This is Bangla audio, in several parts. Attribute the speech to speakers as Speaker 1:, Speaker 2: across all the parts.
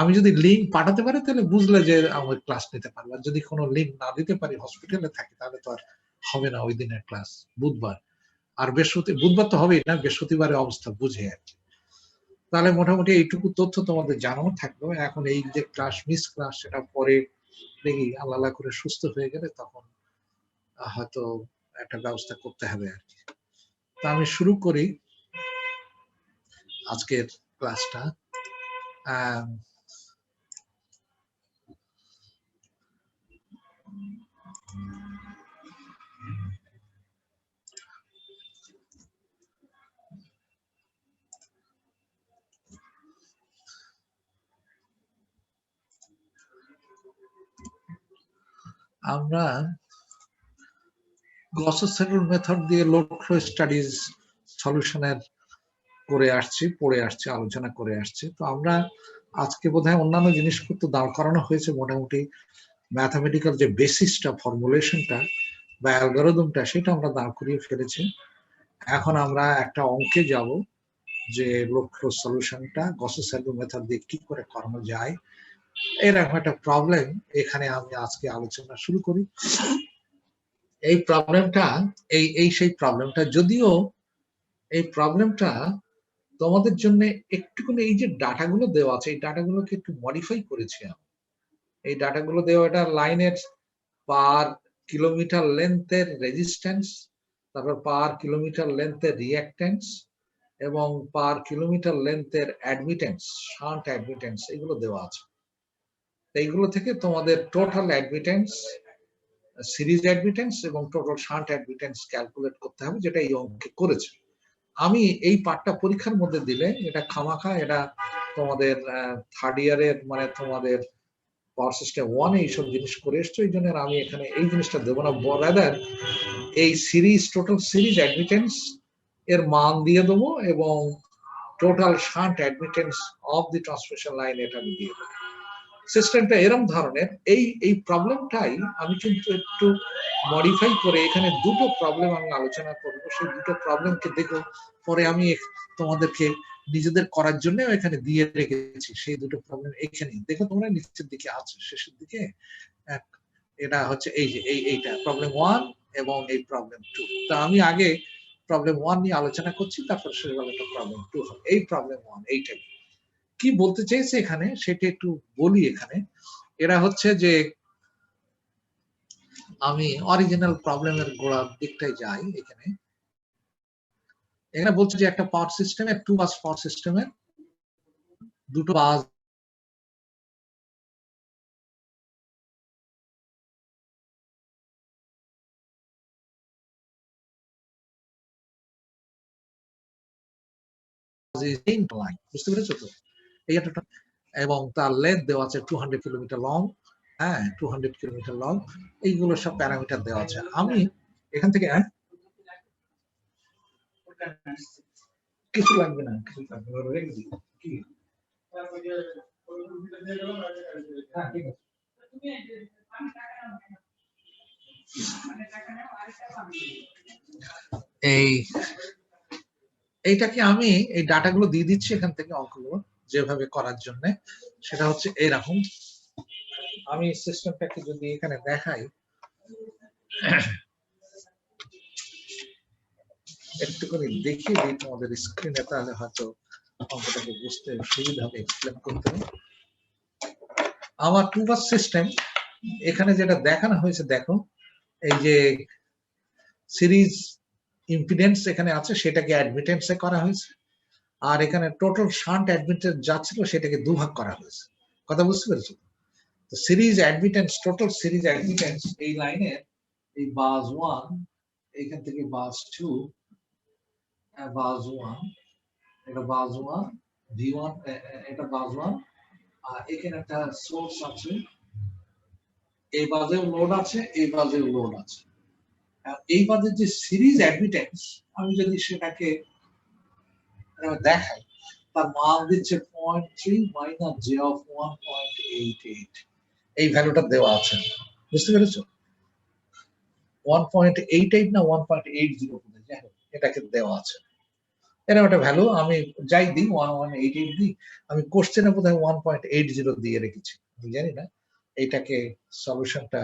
Speaker 1: আমি যদি লিঙ্ক পাঠাতে পারি তাহলে বুঝলে যে আমার ক্লাস নিতে পারবো, আর যদি কোনো লিঙ্ক না দিতে পারি, হসপিটালে থাকি, তাহলে তো আর হবে না ওই দিনের ক্লাস। বুধবার আর বুধবার তো হবেই না, বৃহস্পতিবারের অবস্থা বুঝে আর কি। তাহলে মোটামুটি এইটুকু তথ্য তোমাদের জানানো থাকলো। এখন এই যে মিস ক্লাস, সেটা পরে দেখি আল্লাহ করে সুস্থ হয়ে গেলে তখন হয়তো একটা ব্যবস্থা করতে হবে আর কি। তা আমি শুরু করি আজকের ক্লাসটা। আমরা গ্লসোসেটল মেথড দিয়ে লোড ফ্লো স্টাডিজ সলিউশনের পড়ে আসছি, আলোচনা করে আসছি। তো আমরা আজকে বোধহয় অন্যান্য জিনিসপত্র দাঁড় করানো হয়েছে, মোটামুটি ম্যাথামেটিক্যাল যে বেসিসটা, ফর্মুলেশনটা বা অ্যালগরিদমটা, সেটা আমরা দাঁড় করিয়ে ফেলেছি। এখন আমরা একটা অঙ্কে যাব যে লোড ফ্লো সলিউশনটা গ্লসোসেটল মেথড দিয়ে কি করে করানো যায়, এরকম একটা প্রবলেম এখানে আমি আজকে আলোচনা শুরু করি। এই প্রবলেমটা সেই প্রবলেমটা, যদিও এই প্রবলেমটা তোমাদের জন্য একটুখানি, এই যে ডাটাগুলো দেওয়া আছে, এই ডাটাগুলোকে একটু মডিফাই করেছি আমি। এই ডাটাগুলো দেওয়া, এটা লাইনের পার কিলোমিটার লেন্থের রেজিস্ট্যান্স, তারপর পার কিলোমিটার লেন্থের রিঅ্যাক্ট্যান্স এবং পার কিলোমিটার লেন্থের অ্যাডমিটেন্স, শান্ট অ্যাডমিটেন্স, এগুলো দেওয়া আছে। এইগুলো থেকে তোমাদের টোটাল অ্যাডমিটেন্স, সিরিজ অ্যাডমিটেন্স এবং টোটাল শান্ট অ্যাডমিটেন্স ক্যালকুলেট করতে হবে, যেটা এই অঙ্কে করেছে। আমি এই পার্টটা পরীক্ষার মধ্যে দিলে এটা খামাখা, এটা তোমাদের থার্ড ইয়ারের, মানে তোমাদের পাওয়ার সিস্টেম 1 এইসব জিনিস করে এসছো, এই জন্য আমি এখানে এই জিনিসটা দেবো না। রাদার এই সিরিজ, টোটাল সিরিজ অ্যাডমিটেন্স এর মান দিয়ে দেবো এবং total shunt admittance of the transmission line এটা আমি দিয়ে দেবো। সিস্টেমটা এরম ধরনের। এই প্রবলেমটাই আমি কিন্তু একটু মডিফাই করে এখানে দুটো প্রবলেম আমি আলোচনা করবো। সেই দুটো প্রবলেমকে দেখো, পরে আমি তোমাদেরকে নিজেদের করার জন্য এখানে দিয়ে রেখেছি। সেই দুটো প্রবলেম এখানে দেখো, তোমরা নিচের দিকে আছে, শেষের দিকে এটা হচ্ছে এই যে এইটা প্রবলেম 1 এবং এই প্রবলেম 2। তা আমি আগে প্রবলেম 1 নিয়ে আলোচনা করছি, তারপর শেষবেলাটা প্রবলেম 2 হবে। এই প্রবলেম 1 এইটাই কি বলতে চাইছে এখানে সেটা একটু বলি। এখানে এরা হচ্ছে যে, আমি অরিজিনাল প্রবলেমের গোড়ার দিকটাই যাই। এখানে বলছে যে একটা পাওয়ার সিস্টেমে, 2 বাস পাওয়ার সিস্টেমে দুটো বাস বুঝতে পেরেছো তো? এই একটা, এবং তার লেন্থ দেওয়া আছে 200 কিলোমিটার লং। হ্যাঁ, 200 কিলোমিটার লং। এইগুলো সব প্যারামিটার দেওয়া আছে। আমি এখান থেকে কিছু লাগবে না, কিছু লাগবে না, রেখে দিই। কি হ্যাঁ, ঠিক আছে। এইটাকে আমি এই ডাটাগুলো দিয়ে দিচ্ছি এখান থেকে, অঙ্কগুলো যেভাবে করার জন্য। সেটা হচ্ছে এইরকম। আমি সিস্টেমটাকে যদি এখানে দেখাই, একটু করে দেখিয়ে দিই তোমাদের স্ক্রিনে, তাহলে হয়তো অঙ্কটাকে বুঝতে সুবিধা হবে, এক্সপ্লেন করতে। আমার 2 বাস সিস্টেম এখানে যেটা দেখানো হয়েছে, দেখো এই যে সিরিজ ইম্পিডেন্স এখানে আছে, সেটাকে অ্যাডমিটেন্সে করা হয়েছে। আর এখানে টোটাল শান্ট অ্যাডমিটেন্স যা ছিল সেটাকে দুভাগ করা হয়েছে। কথা বুঝতে পেরেছো? তো series admittance, total series admittance এই লাইনের, এই বাস 1, এইখান থেকে বাস 2, বাস 1, এটা বাস 1, V1, এটা বাস 1, আর এখানে একটা সোর্স আছে, এই বাজেও লোড আছে, এই বাজেও লোড আছে। এই বাজের যে সিরিজ অ্যাডমিটেন্স, আমি যদি সেটাকে দেখাই, তার মান দিচ্ছে 0.3 মাইনাস j of 1.88। এই ভ্যালুটা দেওয়া আছে, বুঝতে পেরেছো? 1.88 না 1.80, যাই হোক, এটাকে দেওয়া আছে। এরকম একটা ভ্যালু আমি যাই দিই 1188 দিই, আমি কোশ্চেনে বোধহয় 1.80 দিয়ে রেখেছি, আমি জানি না এইটাকে সলিউশনটা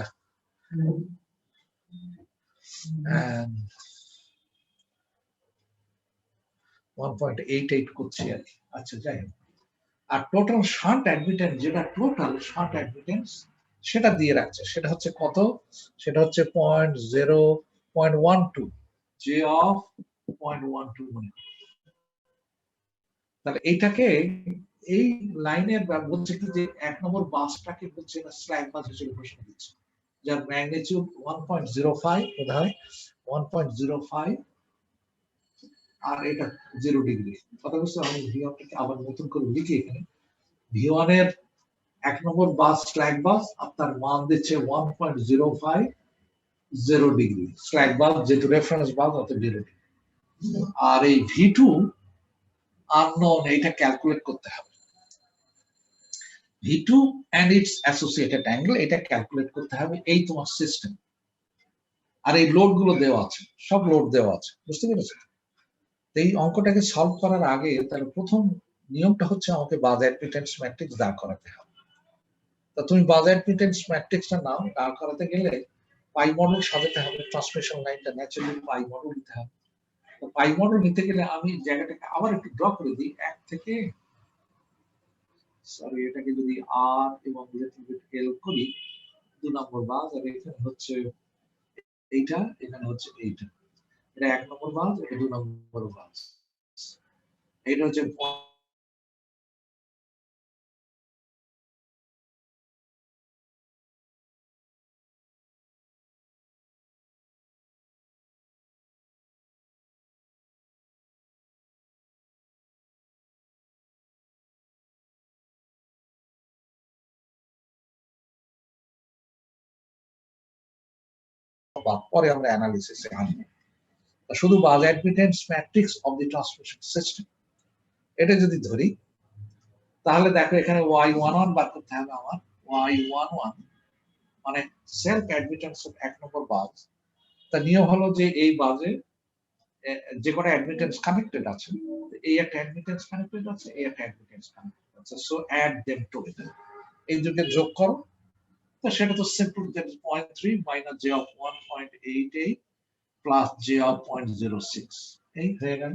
Speaker 1: 1.88 করছি আর কি। আচ্ছা যাই হোক, আর টোটাল শান্ট অ্যাডমিটেন্স যেটা টোটাল শান্ট অ্যাডমিটেন্স সেটা দিয়ে রাখছে, সেটা হচ্ছে কত, সেটা হচ্ছে 0.12 জে অফ 0.12 মনে। তাহলে এইটাকে এই লাইনের বলছে কি যে 1 নম্বর বাসটাকে বলছে না স্ল্যাক বাস হিসেবে ঘোষণা দিচ্ছে, যার ম্যাগনিটিউড 1.05 বোধহয় 1.05, আর এটা 0 ডিগ্রি। কথা বুঝতে আমি ভিওয়ানটাকে আবার নতুন করে লিখি এখানে, ভিওয়ানের 1 নম্বর বাস স্ল্যাক বাস আপনার মান দিচ্ছে 1.05 0 ডিগ্রি, স্ল্যাক বাস যেহেতু রেফারেন্স বাস অত 0 ডিগ্রি। আর এই V2 আননোন, এইটা ক্যালকুলেট করতে হবে, V2 and its associated angle এটা ক্যালকুলেট করতে হবে, এই তোমার সিস্টেম। আর এই লোড গুলো দেওয়া আছে, সব লোড দেওয়া আছে, বুঝতে পেরেছো? এই অঙ্কটাকে সলভ করার আগে তাহলে প্রথম নিয়মটা হচ্ছে আমাকে বাজ অ্যাডমিটেন্স ম্যাট্রিক্স দাঁড় করাতে হবে। তা তুমি বাজ অ্যাডমিটেন্স ম্যাট্রিক্সটা নাও, দাঁড় করাতে গেলে পাই মডেল সাজাতে হবে, ট্রান্সমিশন লাইনটা ন্যাচারালি পাই মডেল নিতে হবে। তো পাই মডেল নিতে গেলে আমি জায়গাটাকে আবার একটু ড্র করে দিই, 1 থেকে সরি এটাকে যদি আর এবং এল করি 2 নম্বর বাস, আর এখানে হচ্ছে এইটা, এখানে হচ্ছে এইটা, এটা 1 নম্বর বাস, এটা 2 নম্বর বাস, এটা হচ্ছে পরে আমরা অ্যানালিসিসে আনবো। শুধু বাজ admittance matrix of the transmission system এটা যদি ধরি, তাহলে দেখো এখানে y11 বার করতে হবে আমার, y11 মানে সেলফ অ্যাডমিটেন্স অফ 1 নম্বর বাস। তা নিয়ম হলো যে এই বাজে যে কটা অ্যাডমিটেন্স কানেক্টেড আছে, এই একটা অ্যাডমিটেন্স কানেক্টেড আছে, এই একটা অ্যাডমিটেন্স কানেক্টেড আছে, সো অ্যাড देम টুগেদার, এই দুটো যোগ করো। তো সেটা তো simple, that is 0.3 minus j of 1.88 plus j of 0.06, এই হয়ে গেল।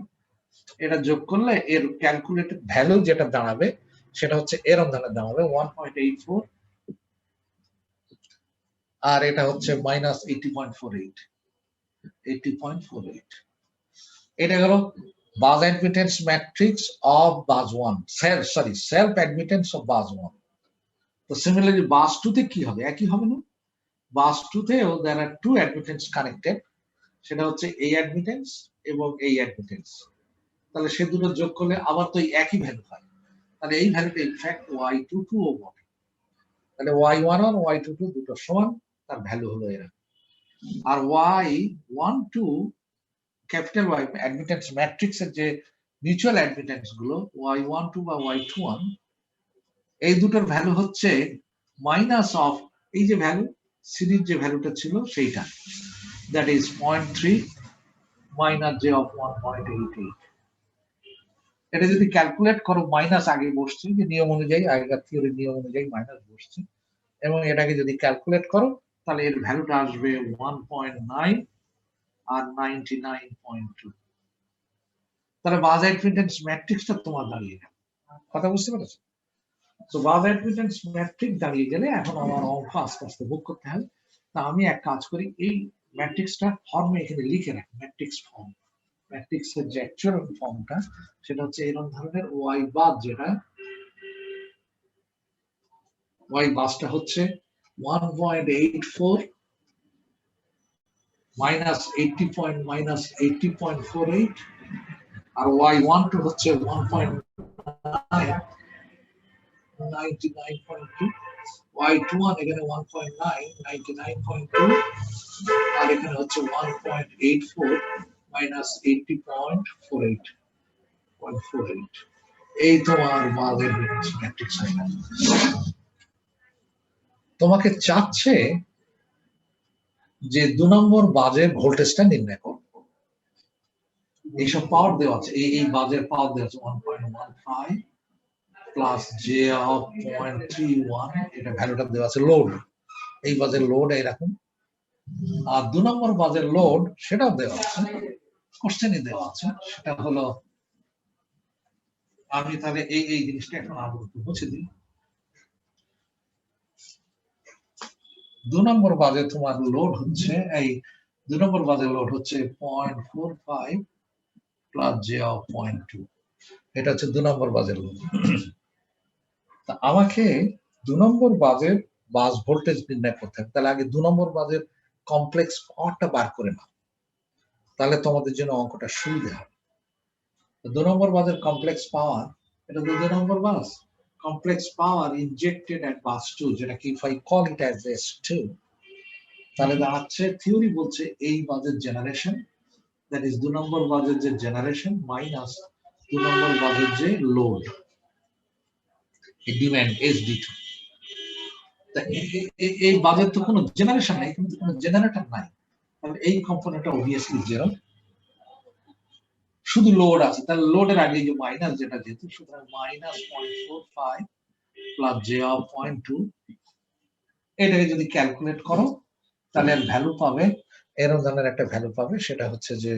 Speaker 1: এটা যোগ করলে এর ক্যালকুলেটেড ভ্যালু যেটা দাঁড়াবে সেটা হচ্ছে এরকম ধরনের দাঁড়াবে 1.84, আর এটা হচ্ছে মাইনাস 80.48। এটা হলো bus admittance matrix of bus 1, self admittance of bus 1। তো সিমিলারলি বাস 2 তে কি হবে, একই হবে না? বাস 2 তেও देयर আর 2 অ্যাডমিটেন্স কানেক্টেড, সেটা হচ্ছে এই অ্যাডমিটেন্স এবং এই অ্যাডমিটেন্স। তাহলে সে দুটো যোগ করলে আবার তো একই ভ্যালু হয়, তাহলে এই ভ্যালুটা ইনফ্যাক্ট y22 ও বটে। তাহলে y11 y22 দুটো সমান, তার ভ্যালু হলো এরা। আর y12 capital Y admittance matrix এর যে মিউচুয়াল অ্যাডমিটেন্স গুলো y12 বা y21, এই দুটোর ভ্যালু হচ্ছে মাইনাস অফ এই যে ভ্যালু সিরিজ যে ভ্যালুটা ছিল সেইটা, that is 0.3 minus j of 1.88। এটা যদি ক্যালকুলেট করো, মাইনাস আগে বসছে যে নিয়ম অনুযায়ী, আগেকার থিওরির নিয়ম অনুযায়ী মাইনাস বসছে, এবং এটাকে যদি ক্যালকুলেট করো তাহলে এর ভ্যালুটা আসবে 1.9 আর 99.2। তাহলে বাস অ্যাডমিটেন্স ম্যাট্রিক্সটা তোমার দাঁড়িয়ে গেল। কথা বুঝতে পেরেছো? তো বাস অ্যাডমিটেন্স ম্যাট্রিক্স দাঁড়িয়ে গেলে এখন আমার অঙ্ক আস্তে আস্তে বুক করতে হবে। তা আমি এক কাজ করি, এই ম্যাট্রিক্সটা ফর্মে এখানে লিখে রাখি, ম্যাট্রিক্স ফর্ম। ম্যাট্রিক্সের যে অ্যাকচুয়াল ফর্মটা সেটা হচ্ছে এরকম ধরনের, ওয়াই বাস যেটা, ওয়াই বাসটা হচ্ছে 1.84 মাইনাস 80.48, আর y12 হচ্ছে 1.9 99.2, y21 এখানে 1.9 99.2, আর এখানে হচ্ছে 1.84 মাইনাস 80.48। এই তোমার বাজের ম্যাট্রিক্স হয়ে গেল। তোমাকে চাচ্ছে যে 2 নম্বর বাজের ভোল্টেজটা নির্ণয় করো। এইসব পাওয়ার দেওয়া আছে, এই বাজের পাওয়ার দেওয়া আছে 1.15 প্লাস জে অফ 0.31, এটা ভ্যালুটা দেওয়া আছে লোড, এই বাজের লোড এইরকম। আর 2 নম্বর বাজের লোড সেটাও দেওয়া আছে, কোশ্চেনই দেওয়া আছে, সেটা হলো, আমি তাহলে এই জিনিসটা এখন আরো একটু বুঝে দিই। 2 নম্বর বাজে তোমার লোড হচ্ছে, এই 2 নম্বর বাজে লোড হচ্ছে 0.45 প্লাস জে অফ 0.2, এটা হচ্ছে 2 নম্বর বাজের লোড। তা আমাকে 2 নম্বর বাজের বাস ভোল্টেজ নির্ণয় করতে হবে, তাহলে আগে 2 নম্বর বাজের কমপ্লেক্স পাওয়ারটা বার করে নাও, তাহলে তোমাদের জন্য অঙ্কটা সুবিধা হবে। 2 নম্বর বাজের কমপ্লেক্স পাওয়ার, এটা তো 2 নম্বর বাস, কমপ্লেক্স পাওয়ার ইনজেক্টেড এট বাস 2, যেটাকে if I call it as S2, তাহলে দাঁড়াচ্ছে, থিওরি বলছে এই বাজের জেনারেশন, দ্যাট ইজ 2 নম্বর বাজের যে জেনারেশন মাইনাস 2 নম্বর বাজের যে লোড, ডিমান্ড SB2। এই বাজের তো কোনো জেনারেশন নাই, কিন্তু কোনো জেনারেটর নাই, তাহলে এই কম্পোনেন্টটা অবভিয়াসলি জিরো, শুধু লোড আছে, তাহলে লোডের আগে যে মাইনাস যেটা যেহেতু, সুতরাং মাইনাস 0.45 প্লাস জে অফ 0.2, এটাকে যদি ক্যালকুলেট করো তাহলে এর ভ্যালু পাবে, এরকম ধরনের একটা ভ্যালু পাবে, সেটা হচ্ছে যে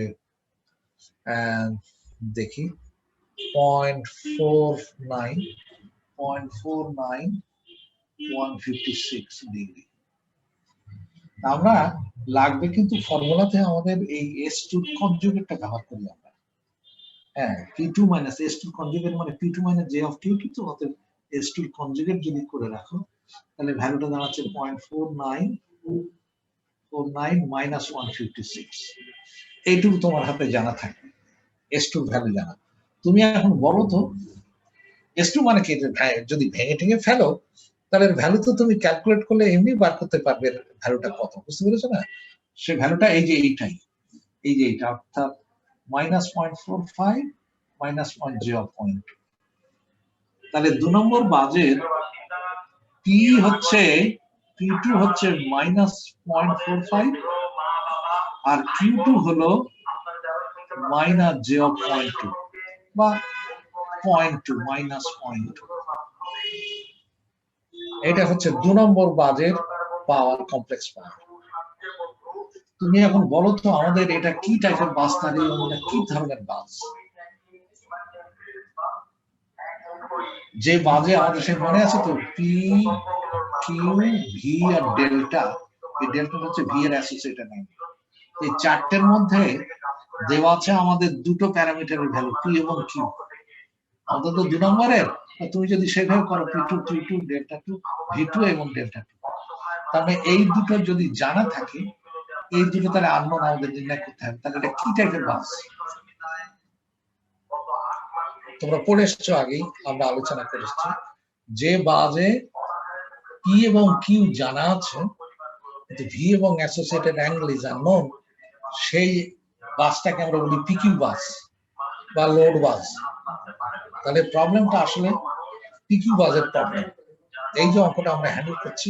Speaker 1: দেখি 0.49 ডিগ্রি। আমরা লাগবে কিন্তু ফর্মুলাতে আমাদের এই S2 কনজুগেটটা ব্যবহার করি আমরা, হ্যাঁ, P2 মাইনাস S2 কনজুগেট মানে P2 minus J of Q2, তো অতএব S2 কনজুগেট যদি করে রাখো তাহলে ভ্যালুটা দাঁড়াচ্ছে 0.49 মাইনাস 156, এইটুকু তোমার হাতে জানা থাকবে, S2 ভ্যালু জানা। তুমি এখন বলো তো S2 মানে কি, যদি ভেঙে ঠেঙে ফেলো তাহলে ভ্যালু তো তুমি ক্যালকুলেট করলে এমনি বার করতে পারবে ভ্যালুটা কত, বুঝতে পেরেছো না? সে ভ্যালুটা এই যে এইটাই, এই যে এইটা, অর্থাৎ মাইনাস 0.45 মাইনাস 0.2। তাহলে 2 নম্বর বাজের পি হচ্ছে, P2 হচ্ছে মাইনাস 0.45 আর Q2 হলো মাইনাস J অফ 0.2 বা 0.2 মাইনাস 0.2। এটা হচ্ছে 2 নম্বর বাজের পাওয়ার, কমপ্লেক্স পাওয়ার। তুমি এখন বলো তো আমাদের এটা কি টাইপের বাস, তাহলে এটা কি ধরনের বাস, যে বাজে আমাদের সে মনে আছে তো পি কিউ ভি আর ডেল্টা, এই ডেল্টা হচ্ছে ভি এর অ্যাসোসিয়েটেড নাম্বার। এই চারটের মধ্যে দেওয়া আছে আমাদের দুটো প্যারামিটারের ভ্যালু, পি এবং কিউ, আমাদের তো 2 নম্বরের, তুমি যদি সেভাবে করো P2 Q2 ডেল্টা 2 V2 এবং ডেল্টা 2, তাহলে এই দুটো যদি জানা থাকে, এই দুটো তাহলে আননোন আমাদের নির্ণয় করতে হবে, তাহলে এটা কি টাইপের বাস, তোমরা পড়ে এসছো, আগেই আমরা আলোচনা করেছি, যে বাজে পি এবং কিউ জানা আছে কিন্তু ভি এবং অ্যাসোসিয়েটেড অ্যাঙ্গেল ইজ আননোন, সেই বাসটাকে আমরা বলি পিকিউ বাস বা লোড বাস। তাহলে প্রবলেমটা আসলে পিকিউ বাসের প্রবলেম, এই যে অঙ্কটা আমরা হ্যান্ডেল করছি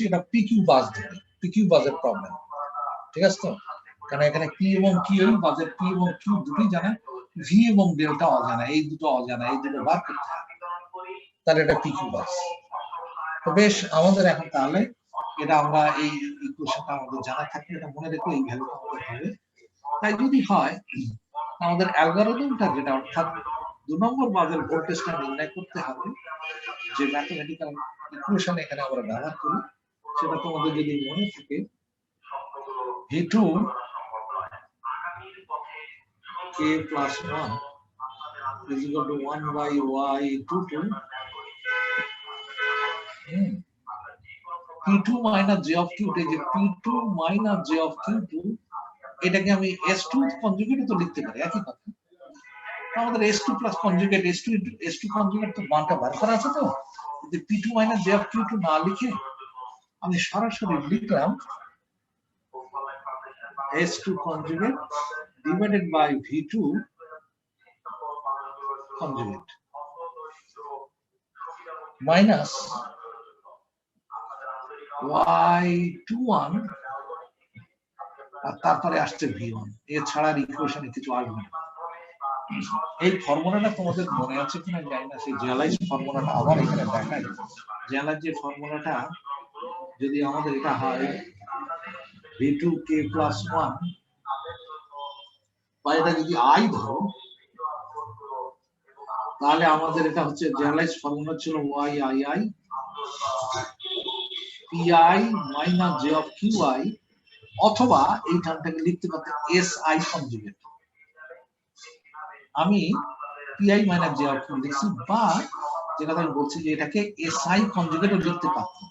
Speaker 1: এটা পিকিউ বাস ধরে, পিকিউ বাসের প্রবলেম, ঠিক আছে তো? কারণ এখানে পি এবং কিউ বাসের, পি এবং কিউ দুটোই জানা, ভি এবং ডেল্টা অজানা, এই দুটো অজানা, এই দুটো বার করতে হবে, তাহলে এটা পিকিউ বাস। তো বেশ, আমাদের এখন তাহলে এটা আমরা এই ইকুয়েশনটা আমাদের জানা থাকলে, এটা মনে রেখো এই ভ্যালুটা আমাদের হবে। তাই যদি হয় আমাদের অ্যালগরিদমটা যেটা, অর্থাৎ 2 নম্বর বাজের ভোল্টেজটা নির্ণয় করতে হবে, যে ম্যাথমেটিক্যাল ইকুয়েশন এখানে আমরা ব্যবহার করি, সেটা তোমাদের যদি মনে থাকে, V2 k plus 1 is equal to 1 by y22 P2 minus J of Q2, যে P2 minus J of Q2, এটাকে আমি S2 কনজুগেট তো লিখতে পারি, একই কথা। আমাদের S2 plus conjugate, S2 conjugate তো মানটা বার করা আছে, তো যদি P2 minus J of Q2 না লিখে আমি সরাসরি লিখলাম S2 conjugate divided by V2 conjugate minus y21 আর তারপরে আসছে V1, এছাড়া ইকুয়েশনে কিছু আসবে না। এই ফর্মুলাটা তোমাদের মনে আছে কিনা জানি না, সেই জেনারেলাইজ ফর্মুলাটা আবার এখানে দেখাই। জেনারেলাইজ যে ফর্মুলাটা, যদি আমাদের এটা হয় V2k + 1, বা এটা যদি I ধরো, তাহলে আমাদের এটা হচ্ছে জেনারেলাইজ ফর্মুলা ছিল YII PI - J of QI, অথবা এই টার্মটাকে লিখতে পারতে SI কনজুগেট। আমি PI - J of Q লিখছি, বা যে কথা আমি বলছি যে এটাকে SI কনজুগেটও লিখতে পারতাম,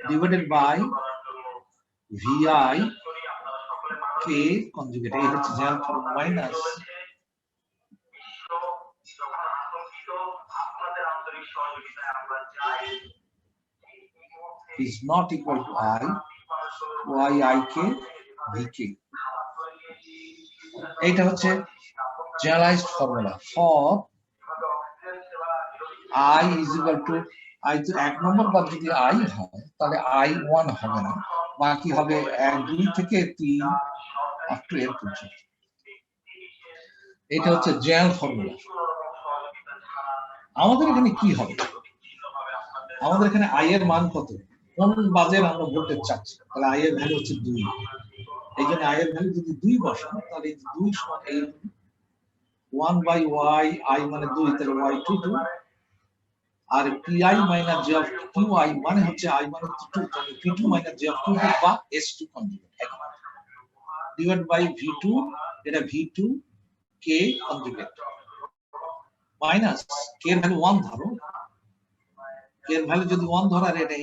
Speaker 1: divided by VI K conjugate. এই হচ্ছে general formula, minus is not equal to I YIK VK। এইটা হচ্ছে generalised formula for I is equal to I, তো 1 নম্বর বাদ যদি I হয় তাহলে I1 হবে না, বাকি হবে 1 2 থেকে 3 আপ টু এর পর্যন্ত। এটা হচ্ছে জেনারেল ফর্মুলা। আমাদের এখানে কি হবে, আমাদের এখানে I এর মান কত, কোন বাজের আমরা ভোল্টেজ চাচ্ছি, তাহলে I এর ভ্যালু হচ্ছে 2। এই জন্য I এর ভ্যালু যদি 2 বসান, তাহলে 2 সমান এই 1/y, I মানে 2, তাহলে y22, R PI - J of QI মানে হচ্ছে I মানে 2, তাহলে P2 - J of Q বা S2 conjugate, divide by V2, এটা V2 K conjugate, minus K এর ভ্যালু 1 ধরো, K এর ভ্যালু যদি 1 ধরো, আর এটা